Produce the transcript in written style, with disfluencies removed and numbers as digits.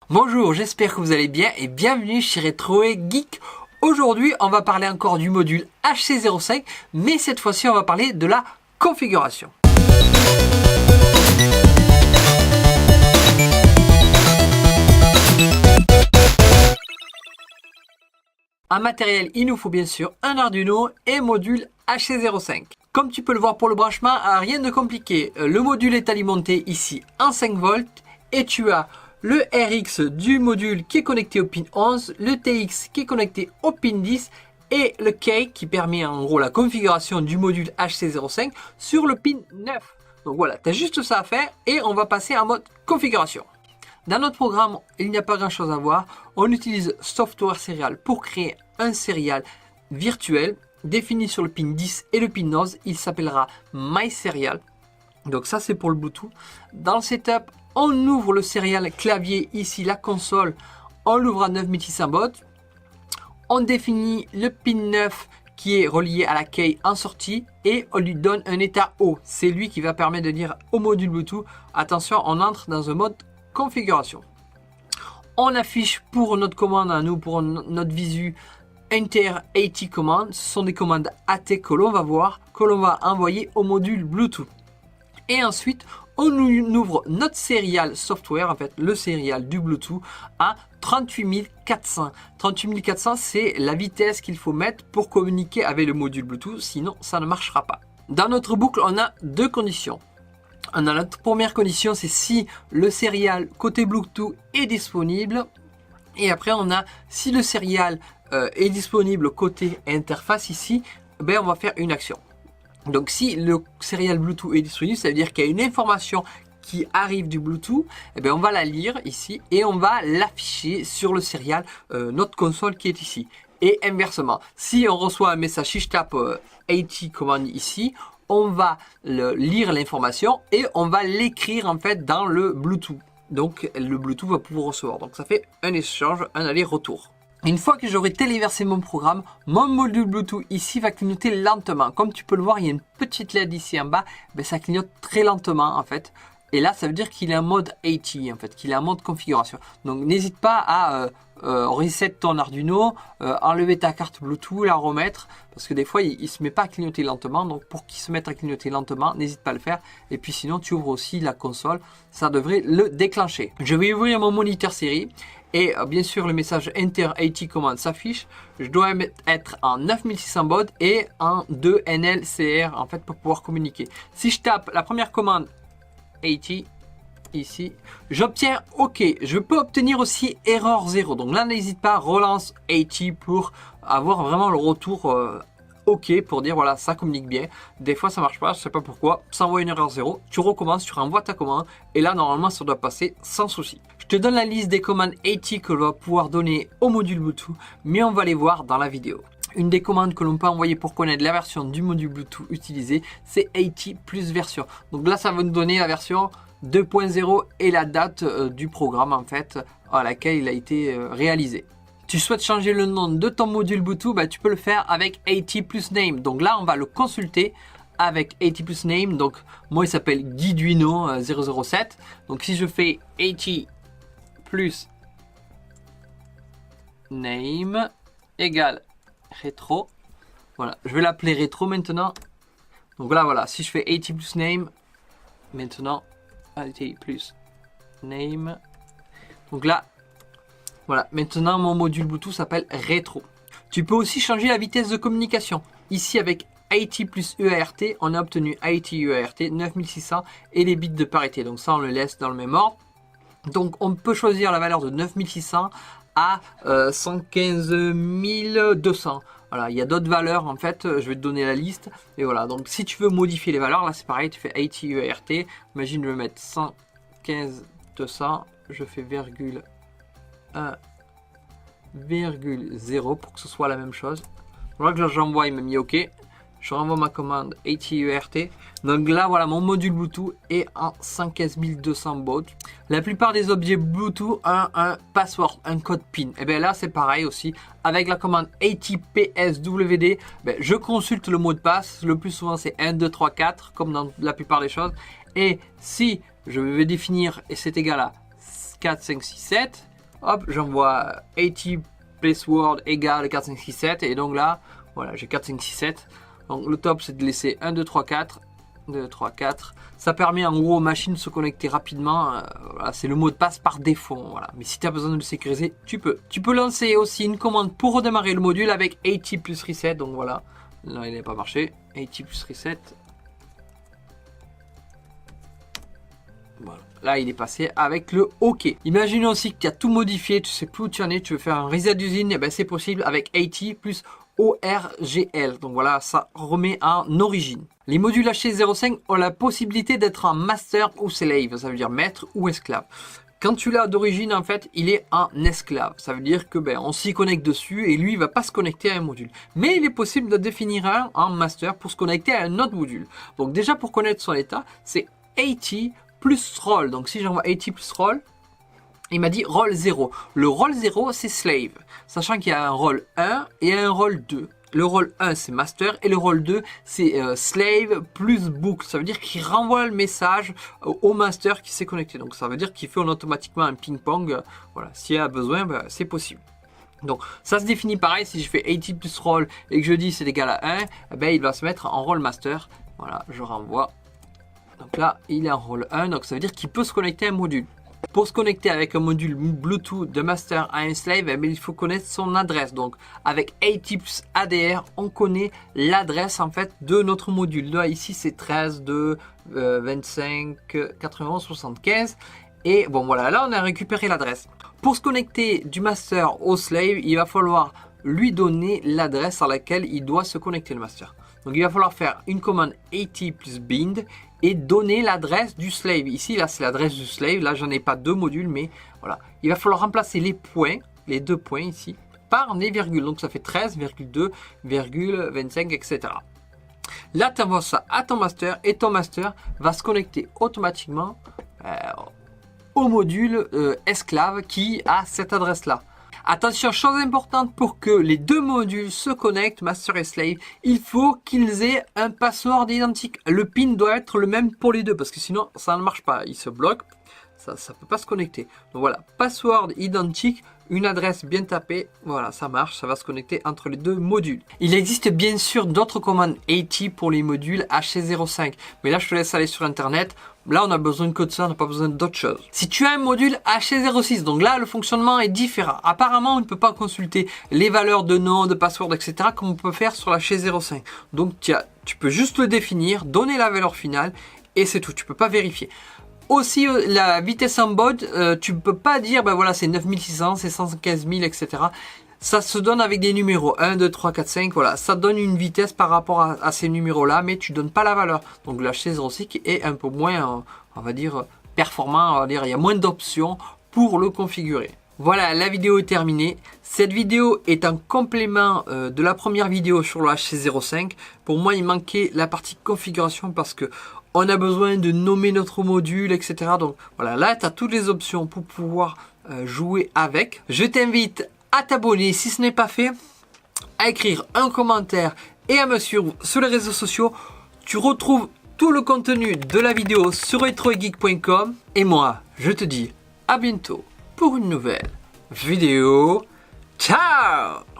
Bonjour, j'espère que vous allez bien et bienvenue chez Retro Geek. Aujourd'hui, on va parler encore du module HC05, mais cette fois-ci, on va parler de la configuration. En matériel, il nous faut bien sûr un Arduino et module HC05. Comme tu peux le voir pour le branchement, rien de compliqué. Le module est alimenté ici en 5 volts et tu as le RX du module qui est connecté au pin 11, le TX qui est connecté au pin 10 et le K qui permet en gros la configuration du module HC05 sur le pin 9. Donc voilà, tu as juste ça à faire et on va passer en mode configuration. Dans notre programme, il n'y a pas grand chose à voir. On utilise Software Serial pour créer un serial virtuel défini sur le pin 10 et le pin 11. Il s'appellera MySerial. Donc ça c'est pour le Bluetooth. Dans le setup, on ouvre le serial clavier, ici la console, on l'ouvre à 9600 baud. On définit le pin 9 qui est relié à la key en sortie et on lui donne un état haut. C'est lui qui va permettre de dire au module Bluetooth, attention, on entre dans un mode configuration. On affiche pour notre commande à nous, pour notre visu, Enter AT command. Ce sont des commandes AT que l'on va voir, que l'on va envoyer au module Bluetooth. Et ensuite, on ouvre notre serial software, en fait le serial du Bluetooth à 38400. 38400, c'est la vitesse qu'il faut mettre pour communiquer avec le module Bluetooth, sinon ça ne marchera pas. Dans notre boucle, on a deux conditions. On a la première condition, c'est si le serial côté Bluetooth est disponible. Et après, on a si le serial est disponible côté interface ici, ben, on va faire une action. Donc si le serial Bluetooth est disponible, ça veut dire qu'il y a une information qui arrive du Bluetooth, et bien on va la lire ici et on va l'afficher sur le serial, notre console qui est ici. Et inversement, si on reçoit un message, si je tape AT command ici, on va lire l'information et on va l'écrire en fait dans le Bluetooth. Donc le Bluetooth va pouvoir recevoir. Donc ça fait un échange, un aller-retour. Une fois que j'aurai téléversé mon programme, mon module Bluetooth ici va clignoter lentement. Comme tu peux le voir, il y a une petite LED ici en bas, ben ça clignote très lentement en fait. Et là, ça veut dire qu'il est en mode AT en fait, qu'il est en mode configuration. Donc n'hésite pas à reset ton Arduino, enlever ta carte Bluetooth, la remettre, parce que des fois il ne se met pas à clignoter lentement. Donc pour qu'il se mette à clignoter lentement, n'hésite pas à le faire. Et puis sinon, tu ouvres aussi la console, ça devrait le déclencher. Je vais ouvrir mon moniteur série. Et bien sûr, le message Enter AT command s'affiche. Je dois être en 9600 baud et en 2 NLCR en fait pour pouvoir communiquer. Si je tape la première commande AT ici, j'obtiens OK. Je peux obtenir aussi erreur 0. Donc là, n'hésite pas, relance AT pour avoir vraiment le retour OK pour dire voilà, ça communique bien. Des fois, ça marche pas, je sais pas pourquoi. Ça envoie une erreur 0. Tu recommences, tu renvoies ta commande et là, normalement, ça doit passer sans souci. Je te donne la liste des commandes AT que l'on va pouvoir donner au module Bluetooth, mais on va les voir dans la vidéo. Une des commandes que l'on peut envoyer pour connaître la version du module Bluetooth utilisée, c'est AT plus version. Donc là, ça va nous donner la version 2.0 et la date du programme en fait à laquelle il a été réalisé. Tu souhaites changer le nom de ton module Bluetooth, bah, tu peux le faire avec AT plus name. Donc là, on va le consulter avec AT plus name. Donc moi, il s'appelle Guiduino 007. Donc si je fais AT plus name égale rétro. Voilà, je vais l'appeler rétro maintenant. Donc là, voilà, si je fais AT plus name, maintenant AT plus name. Donc là, voilà, maintenant mon module Bluetooth s'appelle rétro. Tu peux aussi changer la vitesse de communication. Ici avec AT plus UART, on a obtenu AT UART 9600 et les bits de parité. Donc ça, on le laisse dans le même ordre. Donc on peut choisir la valeur de 9600 à 115 200. Voilà, il y a d'autres valeurs en fait, je vais te donner la liste. Et voilà, donc si tu veux modifier les valeurs, là c'est pareil, tu fais AT UART. Imagine je vais mettre 115 200, je fais virgule 1,0 pour que ce soit la même chose. Voilà que j'envoie, il m'a mis OK. Je renvoie ma commande ATURT. Donc là, voilà, mon module Bluetooth est en 115 200 baud. La plupart des objets Bluetooth ont un password, un code PIN. Et bien là, c'est pareil aussi. Avec la commande ATPSWD, ben, je consulte le mot de passe. Le plus souvent, c'est 1, 2, 3, 4, comme dans la plupart des choses. Et si je vais définir, et c'est égal à 4, 5, 6, 7, hop, j'envoie 80 place word égale 4, 5, 6, 7. Et donc là, voilà, j'ai 4, 5, 6, 7. Donc le top, c'est de laisser 1, 2, 3, 4. 2, 3, 4. Ça permet en gros aux machines de se connecter rapidement. Voilà, c'est le mot de passe par défaut. Voilà. Mais si tu as besoin de le sécuriser, tu peux. Tu peux lancer aussi une commande pour redémarrer le module avec 80 plus reset. Donc voilà. Là, il n'a pas marché. 80 plus reset. Voilà. Là, il est passé avec le OK. Imaginons aussi que tu as tout modifié. Tu sais plus où tu en es. Tu veux faire un reset d'usine. Eh ben, c'est possible avec 80 plus ORGL. Donc voilà, ça remet en origine. Les modules H05 ont la possibilité d'être en master ou slave. Ça veut dire maître ou esclave. Quand tu l'as d'origine, en fait, il est en esclave. Ça veut dire que on s'y connecte dessus et lui, il va pas se connecter à un module. Mais il est possible de définir un en master pour se connecter à un autre module. Donc déjà, pour connaître son état, c'est 80 plus role. Donc si j'envoie 80 plus role, il m'a dit rôle 0. Le rôle 0, c'est slave. Sachant qu'il y a un rôle 1 et un rôle 2. Le rôle 1, c'est master. Et le rôle 2, c'est slave plus book. Ça veut dire qu'il renvoie le message au master qui s'est connecté. Donc ça veut dire qu'il fait automatiquement un ping-pong. Voilà, s'il y a besoin, c'est possible. Donc ça se définit pareil. Si je fais 80 plus rôle et que je dis c'est égal à 1, il va se mettre en rôle master. Voilà, je renvoie. Donc là, il est en rôle 1. Donc ça veut dire qu'il peut se connecter à un module. Pour se connecter avec un module Bluetooth de master à un slave, il faut connaître son adresse. Donc avec 80 plus ADR, on connaît l'adresse en fait de notre module. Là ici c'est 13 2 25 91 75. Et bon voilà, là on a récupéré l'adresse. Pour se connecter du master au slave, il va falloir lui donner l'adresse à laquelle il doit se connecter le master. Donc il va falloir faire une commande 80 plus bind et donner l'adresse du slave. Ici, là, c'est l'adresse du slave. Là, j'en ai pas deux modules, mais voilà. Il va falloir remplacer les points, les deux points ici, par des virgules. Donc ça fait 13,2, 25, etc. Là, tu envoies ça à ton master et ton master va se connecter automatiquement au module esclave qui a cette adresse-là. Attention, chose importante, pour que les deux modules se connectent, master et slave, il faut qu'ils aient un password identique. Le PIN doit être le même pour les deux, parce que sinon ça ne marche pas, il se bloque, ça ne peut pas se connecter. Donc voilà, password identique, une adresse bien tapée, voilà, ça marche, ça va se connecter entre les deux modules. Il existe bien sûr d'autres commandes 80 pour les modules H05, mais là je te laisse aller sur internet. Là, on a besoin que de ça, on n'a pas besoin d'autre chose. Si tu as un module H06, donc là, le fonctionnement est différent. Apparemment, on ne peut pas consulter les valeurs de nom, de password, etc. comme on peut faire sur la H05. Donc, tu peux juste le définir, donner la valeur finale et c'est tout. Tu ne peux pas vérifier. Aussi, la vitesse en baud, tu ne peux pas dire, voilà, c'est 9600, c'est 115 000, etc. Ça se donne avec des numéros 1, 2, 3, 4, 5, voilà, ça donne une vitesse par rapport à ces numéros-là, mais tu ne donnes pas la valeur. Donc le H06 est un peu moins, on va dire, performant, on va dire, il y a moins d'options pour le configurer. Voilà, la vidéo est terminée. Cette vidéo est un complément de la première vidéo sur le H05. Pour moi, il manquait la partie configuration parce que on a besoin de nommer notre module, etc. Donc voilà, là, tu as toutes les options pour pouvoir jouer avec. Je t'invite à t'abonner si ce n'est pas fait, à écrire un commentaire et à me suivre sur les réseaux sociaux. Tu retrouves tout le contenu de la vidéo sur retrogeek.com et moi, je te dis à bientôt pour une nouvelle vidéo. Ciao!